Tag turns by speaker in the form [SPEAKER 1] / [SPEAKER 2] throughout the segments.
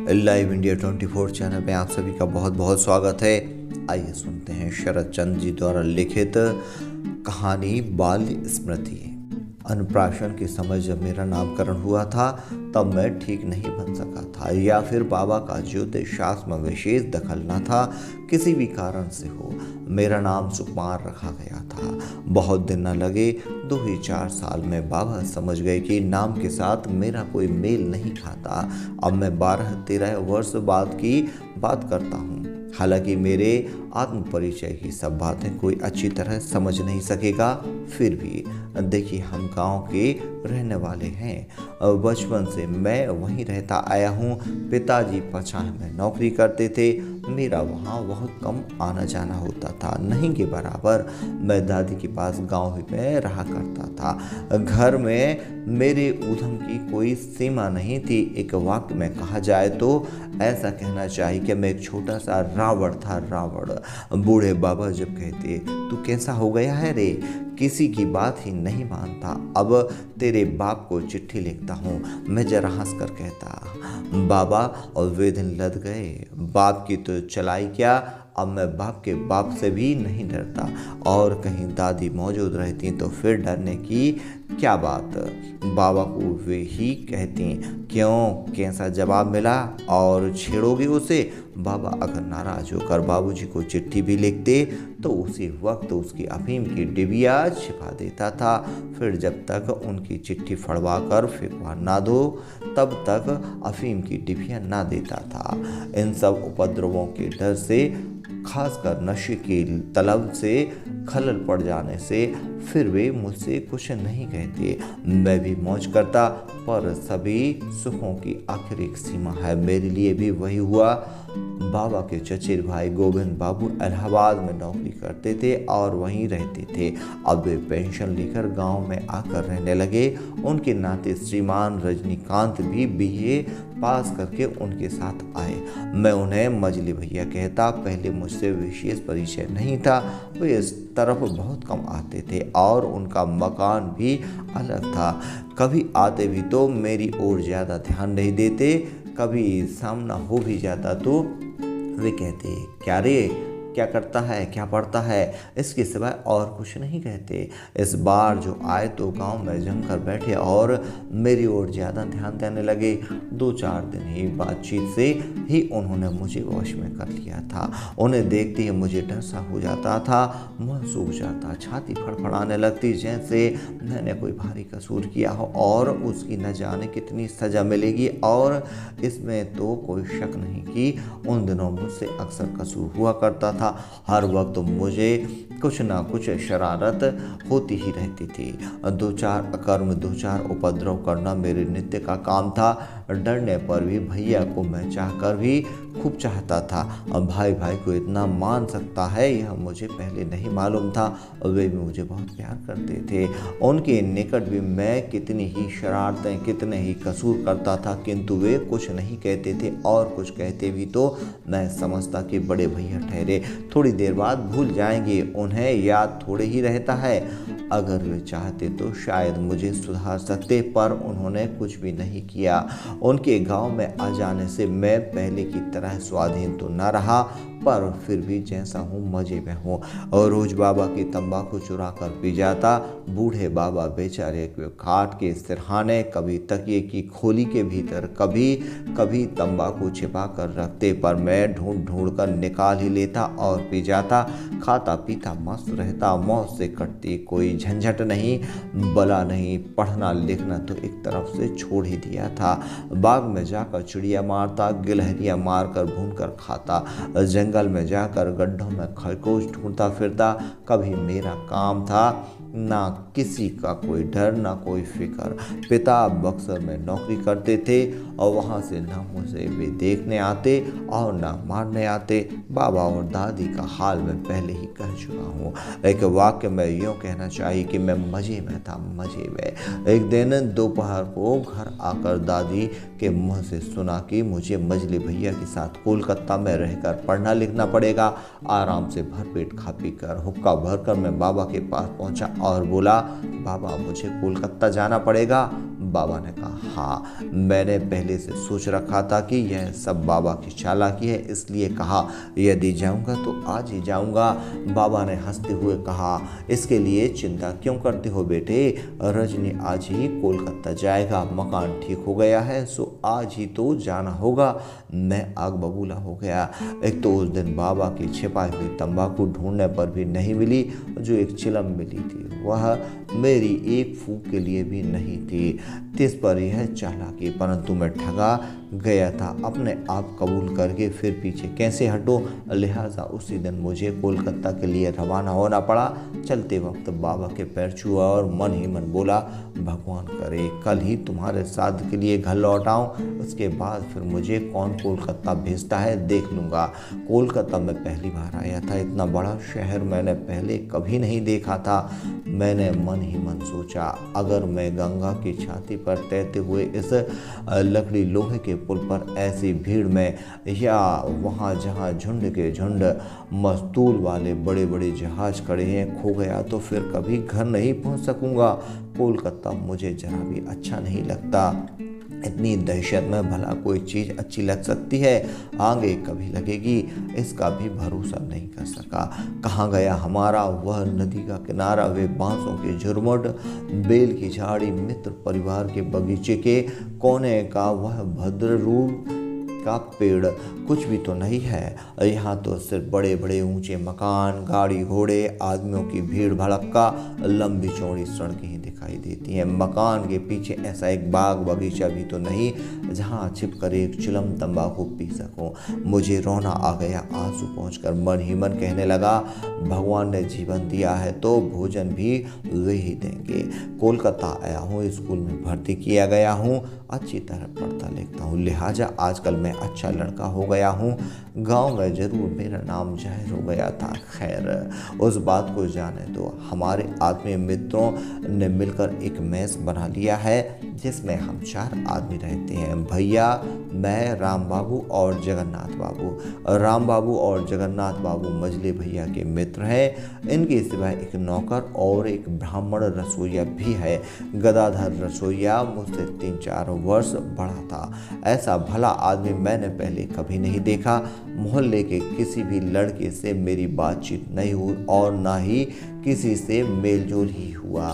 [SPEAKER 1] Live India 24 channel में आप सभी का बहुत बहुत स्वागत है। आइए सुनते हैं शरद चंद्र जी द्वारा लिखित कहानी बाल्य स्मृति। अन्नप्राशन के समय जब मेरा नामकरण हुआ था तब मैं ठीक नहीं बन सका था, या फिर बाबा का ज्योतिष शास्त्र में विशेष दखल न था। किसी भी कारण से हो मेरा नाम सुकुमार रखा गया था। बहुत दिन न लगे, 2 ही 4 साल में बाबा समझ गए कि नाम के साथ मेरा कोई मेल नहीं खाता। अब मैं 12-13 वर्ष बाद की बात करता हूँ। हालांकि मेरे आत्म परिचय की सब बातें कोई अच्छी तरह समझ नहीं सकेगा, फिर भी देखिए, हम गांव के रहने वाले हैं। बचपन से मैं वहीं रहता आया हूँ। पिताजी पचाह में नौकरी करते थे। मेरा वहाँ बहुत कम आना जाना होता था, नहीं के बराबर। मैं दादी के पास गांव ही में रहा करता था। घर में मेरे ऊधम की कोई सीमा नहीं थी। एक वाक्य में कहा जाए तो ऐसा कहना चाहिए कि मैं एक छोटा सा रावण था, रावण। बूढ़े बाबा जब कहते, तू कैसा हो गया है रे, किसी की बात ही नहीं मानता, अब तेरे बाप को चिट्ठी लिखता हूँ। मैं जरा हंस कर कहता, बाबा, और वे दिन लद गए। बाप की तो चलाई क्या, अब मैं बाप के बाप से भी नहीं डरता। और कहीं दादी मौजूद रहती तो फिर डरने की क्या बात। बाबा को वे ही कहती, क्यों, कैसा जवाब मिला और छेड़ोगे उसे। बाबा अगर नाराज होकर बाबूजी को चिट्ठी भी लिखते तो उसी वक्त उसकी अफीम की डिबिया छिपा देता था। फिर जब तक उनकी चिट्ठी फड़वा कर फेंकवा ना दो तब तक अफीम की डिबिया ना देता था। इन सब उपद्रवों के डर से, खासकर नशे की तलब से खलल पड़ जाने से, फिर वे मुझसे कुछ नहीं कहते। मैं भी मौज करता, पर सभी सुखों की आखिर एक सीमा है। मेरे लिए भी वही हुआ। बाबा के चचेरे भाई गोविंद बाबू इलाहाबाद में नौकरी करते थे और वहीं रहते थे। अब वे पेंशन लेकर गांव में आकर रहने लगे। उनके नाते श्रीमान रजनीकांत भी बीए पास करके उनके साथ आए। मैं उन्हें मजली भैया कहता। पहले मुझसे विशेष परिचय नहीं था। वे इस तरफ बहुत कम आते थे और उनका मकान भी अलग था। कभी आते भी तो मेरी ओर ज़्यादा ध्यान नहीं देते। कभी सामना हो भी जाता तो वे कहते, क्या रे, क्या करता है, क्या पढ़ता है, इसके सिवाय और कुछ नहीं कहते। इस बार जो आए तो गांव में जमकर बैठे और मेरी ओर ज़्यादा ध्यान देने लगे। 2-4 दिन ही बातचीत से ही उन्होंने मुझे वश में कर लिया था। उन्हें देखते ही मुझे डर सा हो जाता था, मुँह सूख जाता, छाती फड़फड़ाने लगती, जैसे मैंने कोई भारी कसूर किया हो और उसकी न जाने कितनी सज़ा मिलेगी। और इसमें तो कोई शक नहीं कि उन दिनों मुझसे अक्सर कसूर हुआ करता था। हर वक्त मुझे कुछ ना कुछ शरारत होती ही रहती थी। 2-4 अकर्म, 2-4 उपद्रव करना मेरे नित्य का काम था। डरने पर भी भैया को मैं चाहकर भी खूब चाहता था। भाई भाई को इतना मान सकता है यह मुझे पहले नहीं मालूम था। वे भी मुझे बहुत प्यार करते थे। उनके निकट भी मैं कितनी ही शरारतें, कितने ही कसूर करता था, किंतु वे कुछ नहीं कहते थे। और कुछ कहते भी तो मैं समझता कि बड़े भैया ठहरे, थोड़ी देर बाद भूल जाएंगे, उन्हें याद थोड़े ही रहता है। अगर वे चाहते तो शायद मुझे सुधार सकते, पर उन्होंने कुछ भी नहीं किया। उनके गांव में आ जाने से मैं पहले की तरह स्वाधीन तो न रहा, पर फिर भी जैसा हूँ मज़े में हूँ। और रोज़ बाबा की तंबाकू चुरा कर पी जाता। बूढ़े बाबा बेचारे खाट के सिरहाने, कभी तकिए की खोली के भीतर, कभी कभी तंबाकू छिपा कर रखते, पर मैं ढूंढ ढूंढ कर निकाल ही लेता और पी जाता। खाता पीता मस्त रहता, मौज से कटती, कोई झंझट नहीं, बला नहीं। पढ़ना लिखना तो एक तरफ से छोड़ ही दिया था। बाग में जाकर चिड़िया मारता, गिलहरियाँ मारकर भून कर खाता, जंगल में जाकर गड्ढों में खरगोश ढूंढता फिरता। कभी मेरा काम था, ना किसी का कोई डर, ना कोई फिक्र। पिता बक्सर में नौकरी करते थे और वहाँ से ना मुझे वे देखने आते और ना मारने आते। बाबा और दादी का हाल मैं पहले ही कह चुका हूँ। एक वाक्य में यूँ कहना चाहिए कि मैं मज़े में था, मज़े में। एक दिन दोपहर को घर आकर दादी के मुँह से सुना कि मुझे मजली भैया के साथ कोलकाता में रहकर पढ़ना लिखना पड़ेगा। आराम से भरपेट खा पी कर हुक्का भरकर मैं बाबा के पास पहुँचा और बोला, बाबा मुझे कोलकाता जाना पड़ेगा। बाबा ने कहा, हाँ, मैंने पहले से सोच रखा था कि यह सब बाबा की चालाकी है, इसलिए कहा यदि जाऊंगा तो आज ही जाऊंगा। बाबा ने हंसते हुए कहा, इसके लिए चिंता क्यों करते हो बेटे, रजनी आज ही कोलकाता जाएगा, मकान ठीक हो गया है, सो आज ही तो जाना होगा। मैं आग बबूला हो गया। एक तो उस दिन बाबा की छिपाई हुई तंबाकू ढूंढने पर भी नहीं मिली, जो एक चिलम मिली थी वह मेरी एक फूंक के लिए भी नहीं थी। तिस पर यह चालाकी, परंतु मैं ठगा गया था। अपने आप कबूल करके फिर पीछे कैसे हटो, लिहाजा उसी दिन मुझे कोलकाता के लिए रवाना होना पड़ा। चलते वक्त बाबा के पैर छुआ और मन ही मन बोला, भगवान करे कल ही तुम्हारे साथ के लिए घर लौट आऊं, उसके बाद फिर मुझे कौन कोलकाता भेजता है देख लूँगा। कोलकाता में पहली बार आया था, इतना बड़ा शहर मैंने पहले कभी नहीं देखा था। मैंने मन ही मन सोचा, अगर मैं गंगा की छाती पर तैरते हुए इस लकड़ी लोहे के पुल पर ऐसी भीड़ में, या वहाँ जहाँ झुंड के झुंड मस्तूल वाले बड़े बड़े जहाज खड़े हैं, खो गया तो फिर कभी घर नहीं पहुँच सकूँगा। कोलकाता मुझे जरा भी अच्छा नहीं लगता। इतनी दहशत में भला कोई चीज़ अच्छी लग सकती है, आगे कभी लगेगी, इसका भी भरोसा नहीं कर सका। कहाँ गया हमारा वह नदी का किनारा, वे बांसों के झुरमुट, बेल की झाड़ी, मित्र परिवार के बगीचे के कोने का वह भद्र रूप का पेड़, कुछ भी तो नहीं है। यहाँ तो सिर्फ बड़े बड़े ऊंचे मकान, गाड़ी घोड़े, आदमियों की भीड़ भड़क्का, लंबी चौड़ी सड़कें ही दिखाई देती हैं। मकान के पीछे ऐसा एक बाग बगीचा भी तो नहीं जहाँ छिपकर एक चिलम तंबाकू पी सकूं। मुझे रोना आ गया। आंसू पहुंचकर मन ही मन कहने लगा, भगवान ने जीवन दिया है तो भोजन भी वे ही देंगे। कोलकाता आया हूँ, स्कूल में भर्ती किया गया हूँ, अच्छी तरह पढ़ता लिखता हूँ, लिहाजा आजकल मैं अच्छा लड़का हो गया हूँ। गांव में जरूर मेरा नाम जाहिर हो गया था। खैर उस बात को जाने दो। हमारे आत्मीय मित्रों ने मिलकर एक मेस बना लिया है जिसमें हम 4 आदमी रहते हैं, भैया, मैं, राम बाबू और जगन्नाथ बाबू। राम बाबू और जगन्नाथ बाबू मजले भैया के मित्र हैं। इनके सिवाय एक नौकर और एक ब्राह्मण रसोइया भी है। गदाधर रसोइया मुझसे 3-4 वर्ष बड़ा था। ऐसा भला आदमी मैंने पहले कभी नहीं देखा। मोहल्ले के किसी भी लड़के से मेरी बातचीत नहीं हुई और ना ही किसी से मेलजोल ही हुआ,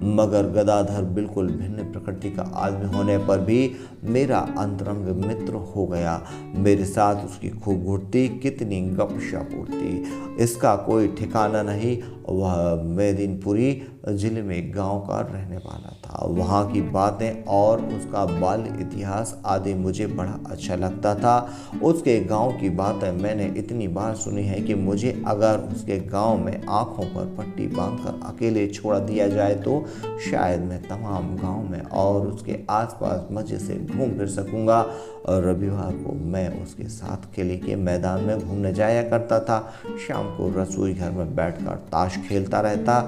[SPEAKER 1] मगर गदाधर बिल्कुल भिन्न प्रकृति का आदमी होने पर भी मेरा अंतरंग मित्र हो गया। मेरे साथ उसकी खूब घुटती, कितनी गपशप उड़ती, इसका कोई ठिकाना नहीं। वह मेदिनीपुरी जिले में गांव का रहने वाला था। वहाँ की बातें और उसका बाल्य इतिहास आदि मुझे बड़ा अच्छा लगता था। उसके गांव की बातें मैंने इतनी बार सुनी है कि मुझे अगर उसके गांव में आंखों पर पट्टी बांधकर अकेले छोड़ दिया जाए तो शायद मैं तमाम गांव में और उसके आसपास मजे से घूम फिर सकूंगा। और रविवार को मैं उसके साथ किले के मैदान में घूमने जाया करता था। शाम को रसोई घर में बैठकर ताश खेलता रहता।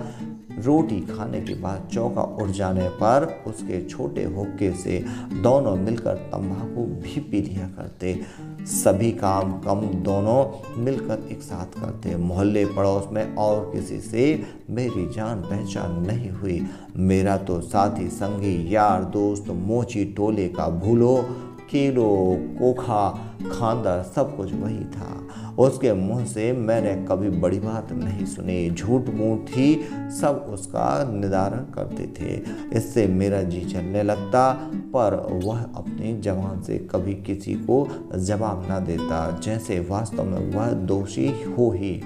[SPEAKER 1] रोटी खाने के बाद चौका उठ जाने पर उसके छोटे हुक्के से दोनों मिलकर तंबाकू भी पी लिया करते। सभी काम कम दोनों मिलकर एक साथ करते। मोहल्ले पड़ोस में और किसी से मेरी जान पहचान नहीं हुई। मेरा तो साथी, संगी, यार, दोस्त, मोची टोले का भूलो, कीलो, कोखा, खानदार सब कुछ वही था। उसके मुंह से मैंने कभी बड़ी बात नहीं सुनी। झूठ मूठ ही सब उसका निदान करते थे। इससे मेरा जी चलने लगता, पर वह अपनी जबान से कभी किसी को जवाब ना देता, जैसे वास्तव में वह दोषी हो ही।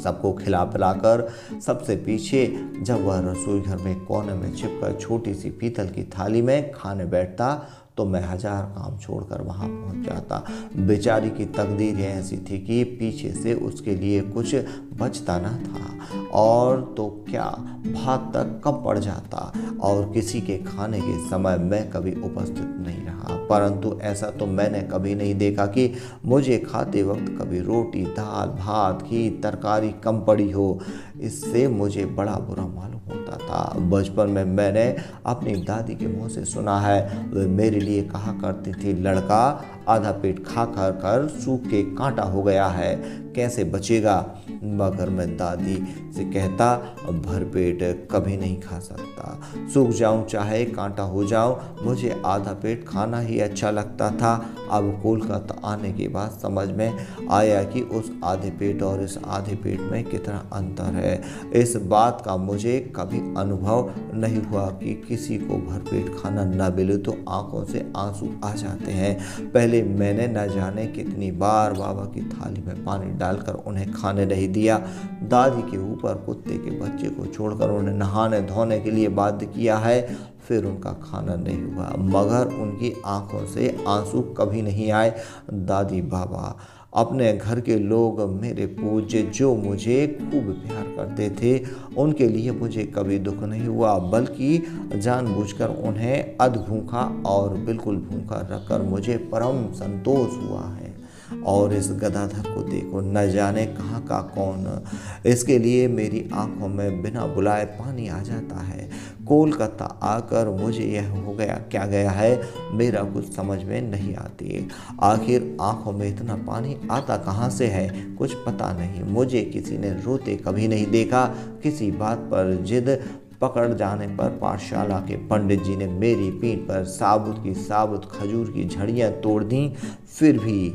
[SPEAKER 1] सबको खिला पिलाकर सबसे पीछे जब वह रसोई घर में कोने में छिपकर छोटी सी पीतल की थाली में खाने बैठता तो मैं 1000 काम छोड़कर वहां पहुंच जाता। बेचारी की तकदीर ऐसी थी कि पीछे से उसके लिए कुछ बचता न था, और तो क्या भात तक कम पड़ जाता। और किसी के खाने के समय मैं कभी उपस्थित नहीं रहा, परंतु ऐसा तो मैंने कभी नहीं देखा कि मुझे खाते वक्त कभी रोटी, दाल, भात, घी, तरकारी कम पड़ी हो। इससे मुझे बड़ा बुरा मालूम होता था। बचपन में मैंने अपनी दादी के मुंह से सुना है, वे मेरे लिए कहा करती थी, लड़का आधा पेट खा कर सूख के कांटा हो गया है, कैसे बचेगा। मगर मैं दादी से कहता, भरपेट कभी नहीं खा सकता। सूख जाऊं चाहे कांटा हो जाऊं, मुझे आधा पेट खाना ही अच्छा लगता था। अब कोलकाता आने के बाद समझ में आया कि उस आधे पेट और इस आधे पेट में कितना अंतर है। इस बात का मुझे कभी अनुभव नहीं हुआ कि किसी को भरपेट खाना न मिले तो आंखों से आंसू आ जाते हैं। पहले मैंने न जाने कितनी बार बाबा की थाली में पानी डालकर उन्हें खाने नहीं दिया। दादी के ऊपर कुत्ते के बच्चे को छोड़कर उन्हें नहाने धोने के लिए बाध्य किया है, फिर उनका खाना नहीं हुआ, मगर उनकी आंखों से आंसू कभी नहीं आए। दादी बाबा अपने घर के लोग मेरे पूज्य, जो मुझे खूब प्यार करते थे, उनके लिए मुझे कभी दुख नहीं हुआ, बल्कि जानबूझकर उन्हें अधभूखा और बिल्कुल भूखा रखकर मुझे परम संतोष हुआ है। और इस गदाधर को देखो, न जाने कहाँ का कौन, इसके लिए मेरी आंखों में बिना बुलाए पानी आ जाता है। कोलकाता आकर मुझे यह हो गया क्या गया है, मेरा कुछ समझ में नहीं आती। आखिर आंखों में इतना पानी आता कहाँ से है, कुछ पता नहीं। मुझे किसी ने रोते कभी नहीं देखा। किसी बात पर जिद पकड़ जाने पर पाठशाला के पंडित जी ने मेरी पीठ पर साबुत की साबुत खजूर की झड़ियाँ तोड़ दी, फिर भी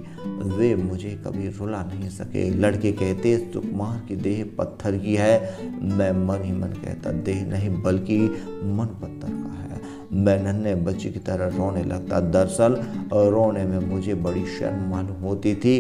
[SPEAKER 1] वे मुझे कभी रुला नहीं सके। लड़के कहते सुकुमार की देह पत्थर की है, मैं मन ही मन कहता देह नहीं बल्कि मन पत्थर का है। मैं नन्हे बच्चे की तरह रोने लगता। दरअसल रोने में मुझे बड़ी शर्म मालूम होती थी,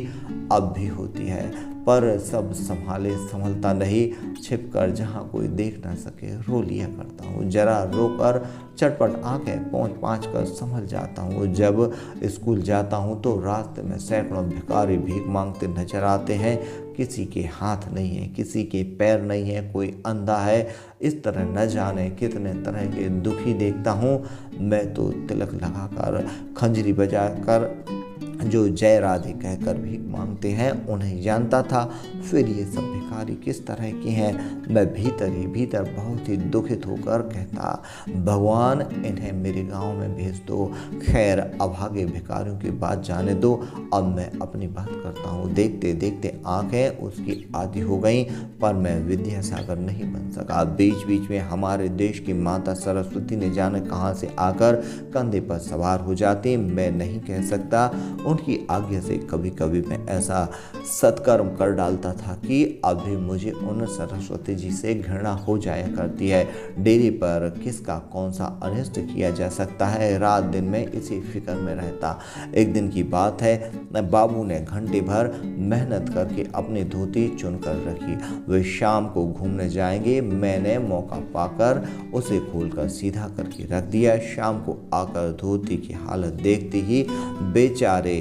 [SPEAKER 1] अब भी होती है, पर सब संभलता नहीं। छिपकर जहाँ कोई देख ना सके रो लिया करता हूँ। जरा रोकर चटपट आंखें पोंछ कर संभल जाता हूँ। जब स्कूल जाता हूँ तो रास्ते में सैकड़ों भिखारी भीख मांगते नजर आते हैं। किसी के हाथ नहीं है, किसी के पैर नहीं है, कोई अंधा है। इस तरह न जाने कितने तरह के दुखी देखता हूँ। मैं तो तिलक लगाकर, खंजरी बजाकर, जो जय राधे कहकर भीख मांगते हैं उन्हें जानता था। फिर ये सब भिखारी किस तरह के हैं, मैं भीतर ही भीतर बहुत ही दुखित होकर कहता, भगवान इन्हें मेरे गांव में भेज दो। खैर अभागे भिखारियों की बात जाने दो, अब मैं अपनी बात करता हूँ। देखते देखते आंखें उसकी आधी हो गईं, पर मैं विद्यासागर नहीं बन सका। बीच बीच में हमारे देश की माता सरस्वती ने जाने कहाँ से आकर कंधे पर सवार हो जाती। मैं नहीं कह सकता, उनकी आज्ञा से कभी कभी मैं ऐसा सत्कर्म कर डालता था कि अभी मुझे उन सरस्वती जी से घृणा हो जाया करती है। डेरी पर किसका कौन सा अनिष्ट किया जा सकता है, रात दिन में इसी फिक्र में रहता। एक दिन की बात है, बाबू ने घंटे भर मेहनत करके अपनी धोती चुनकर रखी। वे शाम को घूमने जाएंगे। मैंने मौका पाकर उसे खोलकर सीधा करके रख दिया। शाम को आकर धोती की हालत देखते ही बेचारे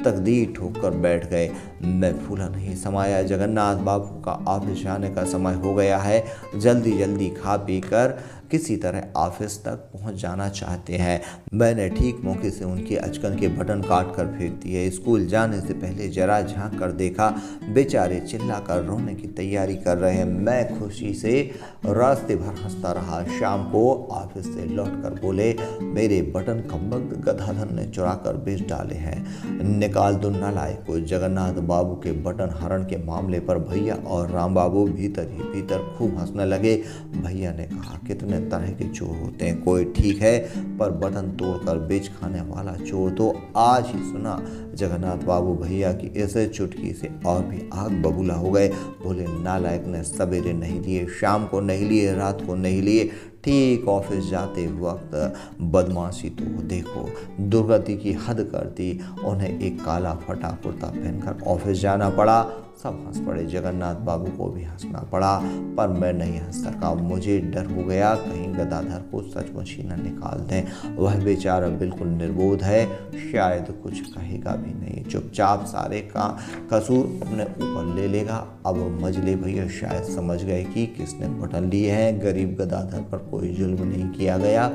[SPEAKER 1] तकदीर ठोककर बैठ गए। मैं फूला नहीं समाया। जगन्नाथ बाबू का ऑफिस जाने का समय हो गया है। जल्दी जल्दी खा पी कर किसी तरह ऑफिस तक पहुंच जाना चाहते हैं। मैंने ठीक मौके से उनके अचकन के बटन काट कर फेंक दिए। स्कूल जाने से पहले जरा झांक कर देखा, बेचारे चिल्लाकर रोने की तैयारी कर रहे हैं। मैं खुशी से रास्ते भर हंसता रहा। शाम को ऑफिस से लौटकर बोले, मेरे बटन कमबख्त गदाधर ने चुरा कर बेच डाले हैं, निकाल दो नालायक को। जगन्नाथ बाबू के बटन हरण के मामले पर भैया और राम बाबू भीतर ही भीतर खूब हंसने लगे। भैया ने कहा, कितने तरह के चोर होते हैं, कोई ठीक है पर बटन तोड़कर बेच खाने वाला चोर तो आज ही सुना। जगन्नाथ बाबू भैया की ऐसे चुटकी से और भी आग बबूला हो गए। बोले, नालायक ने सवेरे नहीं लिए, शाम को नहीं लिए, रात को नहीं लिए, ठीक ऑफिस जाते वक्त बदमाशी तो देखो, दुर्गति की हद कर दी। उन्हें एक काला फटा कुर्ता पहनकर ऑफिस जाना पड़ा। सब हंस पड़े। जगन्नाथ बाबू को भी हंसना पड़ा, पर मैं नहीं हंस सका। मुझे डर हो गया कहीं गदाधर को सचमुच ही न निकाल दें। वह बेचारा बिल्कुल निर्बोध है, शायद कुछ कहेगा भी नहीं, चुपचाप सारे का कसूर अपने ऊपर ले लेगा। अब मजले भैया शायद समझ गए कि किसने बटन लिए हैं। गरीब गदाधर पर कोई जुल्म नहीं किया गया,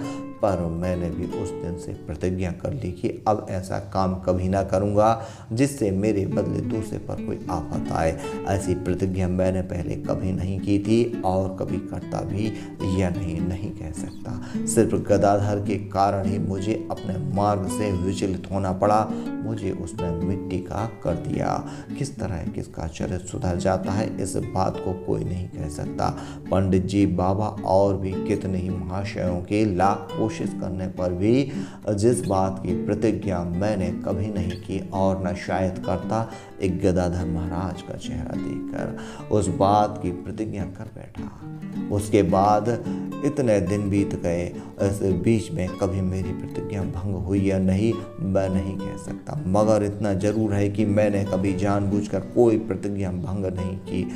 [SPEAKER 1] पर मैंने भी उस दिन से प्रतिज्ञा कर ली कि अब ऐसा काम कभी ना करूँगा जिससे मेरे बदले दूसरे पर कोई आफत आए। ऐसी प्रतिज्ञा मैंने पहले कभी नहीं की थी और कभी करता भी या नहीं कह सकता। सिर्फ गदाधर के कारण ही मुझे अपने मार्ग से विचलित होना पड़ा। मुझे उसने मिट्टी का कर दिया। किस तरह किसका चरित्र सुधर जाता है इस बात को कोई नहीं कह सकता। पंडित जी, बाबा और भी कितने ही महाशयों के लाख कोशिश करने पर भी जिस बात की प्रतिज्ञा मैंने कभी नहीं की और न शायद करता, एक गदाधर महाराज का चेहरा देखकर उस बात की प्रतिज्ञा कर बैठा। उसके बाद इतने दिन बीत गए, इस बीच में कभी मेरी प्रतिज्ञा भंग हुई या नहीं मैं नहीं कह सकता, मगर इतना जरूर है कि मैंने कभी जानबूझकर कोई प्रतिज्ञा भंग नहीं की।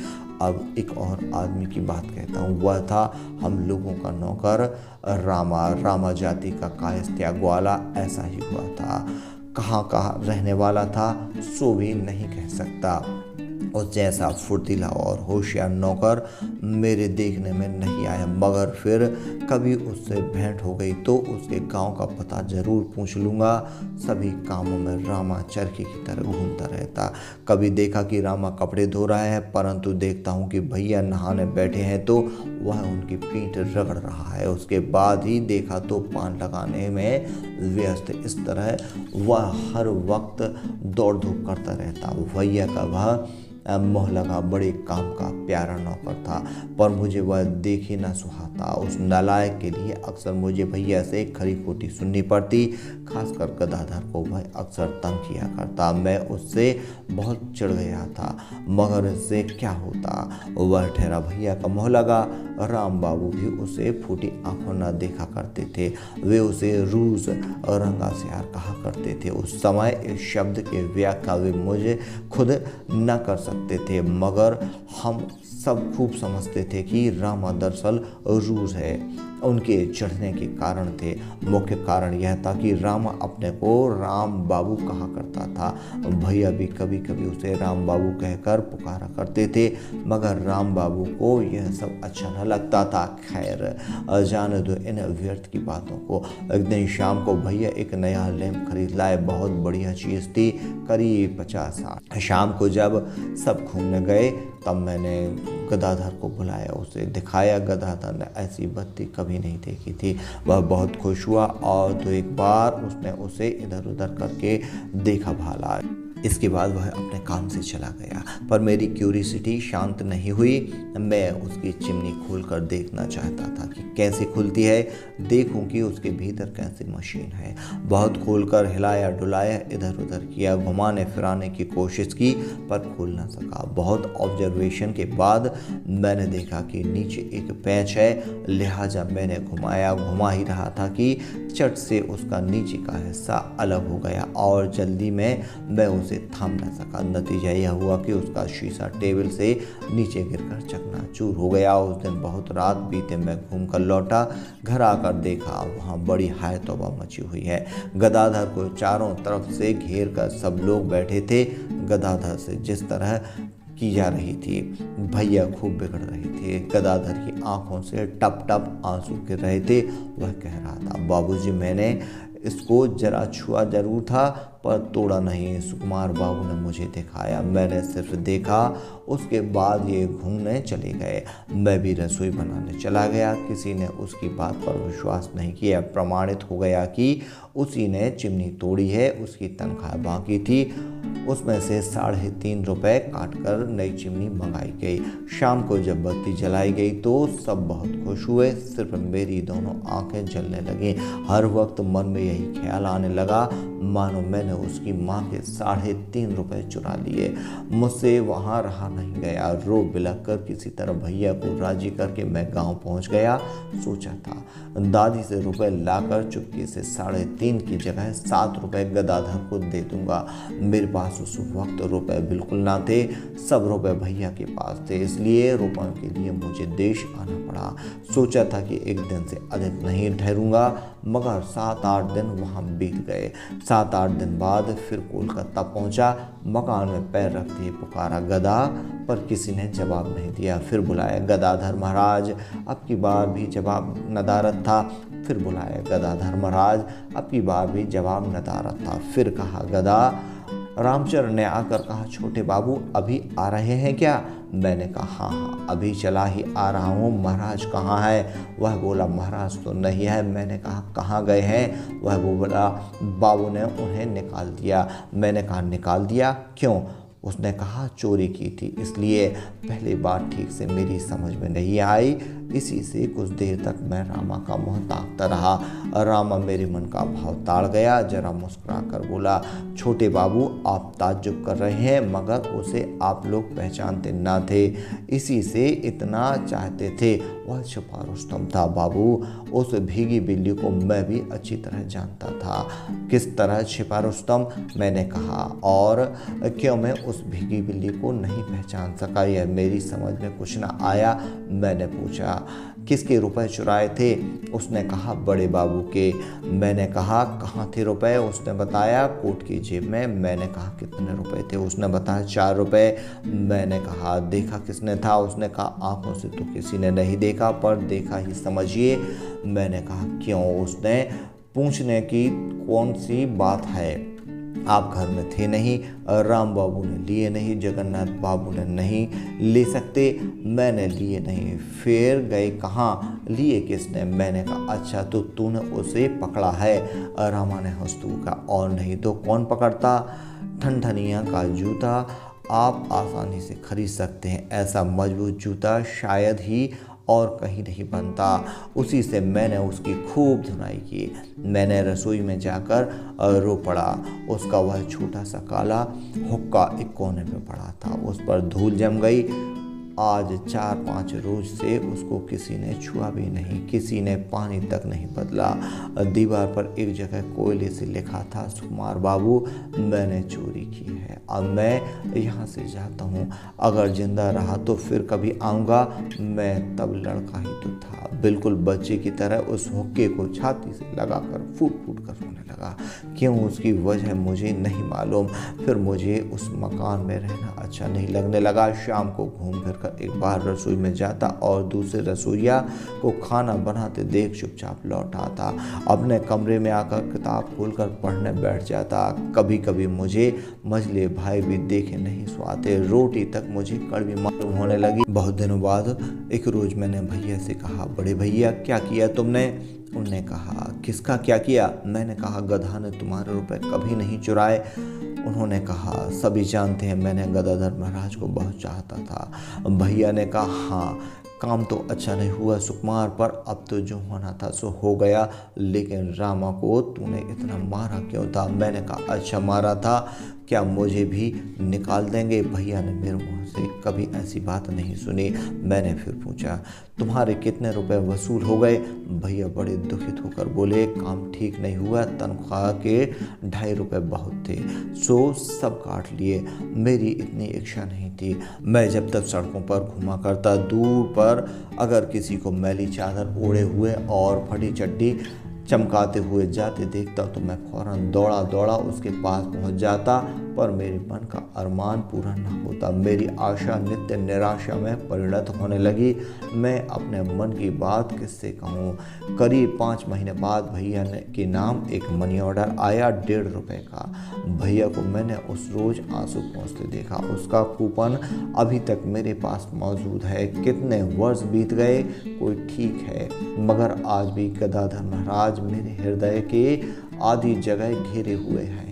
[SPEAKER 1] अब एक और आदमी की बात कहता हूँ। वह था हम लोगों का नौकर रामा जाति का कायस त्याग वाला। ऐसा ही हुआ था। कहाँ रहने वाला था सो भी नहीं कह सकता। उस जैसा फुर्तीला और होशियार नौकर मेरे देखने में नहीं आया, मगर फिर कभी उससे भेंट हो गई तो उसके गांव का पता जरूर पूछ लूँगा। सभी कामों में रामा चरखी की तरह घूमता रहता। कभी देखा कि रामा कपड़े धो रहा है, परंतु देखता हूँ कि भैया नहाने बैठे हैं तो वह उनकी पीठ रगड़ रहा है। उसके बाद ही देखा तो पान लगाने में व्यस्त। इस तरह वह हर वक्त दौड़ धूप करता रहता। भैया का वह मोह लगा बड़े काम का प्यारा नौकर था, पर मुझे वह देख ही न सुहाता। उस नालायक के लिए अक्सर मुझे भैया से खरी खोटी सुननी पड़ती। खासकर गदाधर को वह अक्सर तंग किया करता। मैं उससे बहुत चिढ़ गया था, मगर इससे क्या होता। वह ठहरा भैया का मोह लगा। राम बाबू भी उसे फूटी आंखों न देखा करते थे। वे उसे रूज और रंगासियार कहा करते थे। उस समय इस शब्द के व्याख्या वे मुझे खुद न कर सकते थे, मगर हम सब खूब समझते थे कि रामा दरअसल रूज है। उनके चढ़ने के कारण थे। मुख्य कारण यह था कि रामा अपने को राम बाबू कहा करता था। भैया भी कभी कभी उसे राम बाबू कहकर पुकारा करते थे, मगर राम बाबू को यह सब अच्छा न लगता था। खैर जाने दो इन व्यर्थ की बातों को। एक दिन शाम को भैया एक नया लैंप खरीद लाए। बहुत बढ़िया चीज़ थी, करीब 50-60। शाम को जब सब घूमने गए तब मैंने गदाधर को बुलाया, उसे दिखाया। गदाधर ने ऐसी बत्ती कभी नहीं देखी थी। वह बहुत खुश हुआ और तो एक बार उसने उसे इधर उधर करके देखा भाला। इसके बाद वह अपने काम से चला गया, पर मेरी क्यूरियोसिटी शांत नहीं हुई। मैं उसकी चिमनी खोलकर देखना चाहता था कि कैसे खुलती है, देखूं कि उसके भीतर कैसी मशीन है। बहुत खोलकर हिलाया डुलाया, इधर उधर किया, घुमाने फिराने की कोशिश की, पर खोल ना सका। बहुत ऑब्जर्वेशन के बाद मैंने देखा कि नीचे एक पैच है, लिहाजा मैंने घुमा ही रहा था कि चट से उसका नीचे का हिस्सा अलग हो गया और जल्दी में मैं उसे थाम न सका। नतीजा यह हुआ कि उसका शीशा टेबल से नीचे गिरकर चकनाचूर हो गया। उस दिन बहुत रात बीते मैं घूम कर लौटा। घर आकर देखा वहाँ बड़ी हाय तौबा मची हुई है। गदाधर को चारों तरफ से घेर कर सब लोग बैठे थे। गदाधर से जिस तरह की जा रही थी, भैया खूब बिगड़ रहे थे। गदाधर की आंखों से टप टप आंसू गिर रहे थे। वह कह रहा था, बाबूजी मैंने इसको जरा छुआ जरूर था पर तोड़ा नहीं। सुकुमार बाबू ने मुझे दिखाया, मैंने सिर्फ देखा। उसके बाद ये घूमने चले गए। मैं भी रसोई बनाने चला गया। किसी ने उसकी बात पर विश्वास नहीं किया। प्रमाणित हो गया कि उसी ने चिमनी तोड़ी है। उसकी तनख्वाह बाकी थी, उसमें से 3.5 रुपए काटकर नई चिमनी मंगाई गई। शाम को जब बत्ती जलाई गई तो सब बहुत खुश हुए। सिर्फ मेरी दोनों आंखें जलने लगी। हर वक्त मन में यही ख्याल आने लगा, मानो मैंने उसकी माँ के 3.5 रुपए चुरा लिए। मुझसे वहाँ रहा नहीं गया। रो बिलख कर किसी तरह भैया को राजी करके मैं गांव पहुँच गया। सोचा था दादी से रुपए लाकर चुपके से 3.5 की जगह 7 रुपए गदाधर को दे दूंगा। मेरे पास उस वक्त रुपए बिल्कुल ना थे। सब रुपए भैया के पास थे, इसलिए रुपयों के लिए मुझे देश आना पड़ा। सोचा था कि एक दिन से अधिक नहीं ठहरूंगा। मगर 7-8 दिन वहाँ बीत गए। 7-8 दिन बाद फिर कोलकाता पहुँचा। मकान में पैर रखते ही पुकारा गदा, पर किसी ने जवाब नहीं दिया। फिर बुलाया गदाधर महाराज, अब की बार भी जवाब नदारद था। फिर बुलाया गदाधर महाराज, अब की बार भी जवाब नदारद था। फिर कहा गदा। रामचरण ने आकर कहा, छोटे बाबू अभी आ रहे हैं क्या? मैंने कहा हाँ, अभी चला ही आ रहा हूँ। महाराज कहाँ है? वह बोला महाराज तो नहीं है। मैंने कहा कहाँ गए हैं? वह बोला बाबू ने उन्हें निकाल दिया। मैंने कहा निकाल दिया क्यों? उसने कहा चोरी की थी इसलिए। पहली बात ठीक से मेरी समझ में नहीं आई। इसी से कुछ देर तक मैं रामा का मुँह ताकता रहा। रामा मेरे मन का भाव ताड़ गया, जरा मुस्कुरा कर बोला, छोटे बाबू आप ताज्जुब कर रहे हैं, मगर उसे आप लोग पहचानते ना थे, इसी से इतना चाहते थे। वह छुपा रुस्तम था बाबू। उस भीगी बिल्ली को मैं भी अच्छी तरह जानता था। किस तरह छिपा रुस्तम? मैंने कहा। और क्यों मैं उस भीगी बिल्ली को नहीं पहचान सका, यह मेरी समझ में कुछ न आया। मैंने पूछा किसके रुपए चुराए थे? उसने कहा बड़े बाबू के। मैंने कहा कहाँ थे रुपए? उसने बताया कोट की जेब में। मैंने कहा कितने रुपए थे? उसने बताया 4 रुपए। मैंने कहा देखा किसने था? उसने कहा आंखों से तो किसी ने नहीं देखा, पर देखा ही समझिए। मैंने कहा क्यों? उसने पूछने की कौन सी बात है, आप घर में थे नहीं, राम बाबू ने लिए नहीं, जगन्नाथ बाबू ने नहीं ले सकते, मैंने लिए नहीं। फिर गए कहाँ? लिए किसने? मैंने कहा अच्छा तो तूने उसे पकड़ा है। रामा ने हंसते हुए कहा और नहीं तो कौन पकड़ता? ठनठनिया का जूता आप आसानी से खरीद सकते हैं, ऐसा मजबूत जूता शायद ही और कहीं नहीं बनता। उसी से मैंने उसकी खूब धुनाई की। मैंने रसोई में जाकर रो पड़ा। उसका वह छोटा सा काला हुक्का एक कोने में पड़ा था, उस पर धूल जम गई। आज 4-5 रोज से उसको किसी ने छुआ भी नहीं, किसी ने पानी तक नहीं बदला। दीवार पर एक जगह कोयले से लिखा था सुकुमार बाबू मैंने चोरी की है, अब मैं यहाँ से जाता हूँ, अगर जिंदा रहा तो फिर कभी आऊँगा। मैं तब लड़का ही तो था, बिल्कुल बच्चे की तरह उस हुक्के को छाती से लगाकर फूट फूट कर रोने लगा। क्यों उसकी वजह मुझे नहीं मालूम। फिर मुझे उस मकान में रहना अच्छा नहीं लगने लगा। शाम को घूम फिर कर एक बार रसोई में जाता और दूसरे रसोइया को खाना बनाते देख चुपचाप लौट आता। अपने कमरे में आकर किताब खोलकर पढ़ने बैठ जाता। कभी कभी मुझे मझले भाई भी देखे नहीं स्वाते, रोटी तक मुझे कड़वी मालूम होने लगी। बहुत दिनों बाद एक रोज मैंने भैया से कहा बड़े भैया क्या किया तुमने? उन्होंने कहा किसका क्या किया? मैंने कहा गधा ने तुम्हारे रुपए कभी नहीं चुराए। उन्होंने कहा सभी जानते हैं मैंने गदाधर महाराज को बहुत चाहता था। भैया ने कहा हाँ काम तो अच्छा नहीं हुआ सुकुमार, पर अब तो जो होना था सो हो गया। लेकिन रामा को तूने इतना मारा क्यों था? मैंने कहा अच्छा मारा था, क्या मुझे भी निकाल देंगे? भैया ने मेरे मुंह से कभी ऐसी बात नहीं सुनी। मैंने फिर पूछा तुम्हारे कितने रुपए वसूल हो गए? भैया बड़े दुखित होकर बोले काम ठीक नहीं हुआ, तनख्वाह के 2.5 रुपए बहुत थे, सो सब काट लिए। मेरी इतनी इच्छा नहीं थी। मैं जब तक सड़कों पर घुमा करता, दूर पर अगर किसी को मैली चादर ओढ़े हुए और फटी चड्डी चमकाते हुए जाते देखता तो मैं फौरन दौड़ा दौड़ा उसके पास पहुंच जाता, पर मेरे मन का अरमान पूरा न होता। मेरी आशा नित्य निराशा में परिणत होने लगी। मैं अपने मन की बात किससे कहूँ। करीब 5 महीने बाद भैया के नाम एक मनी ऑर्डर आया 1.5 रुपए का। भैया को मैंने उस रोज आंसू पोंछते देखा। उसका कूपन अभी तक मेरे पास मौजूद है। कितने वर्ष बीत गए कोई ठीक है, मगर आज भी गदाधर महाराज मेरे हृदय के आधी जगह घेरे हुए हैं।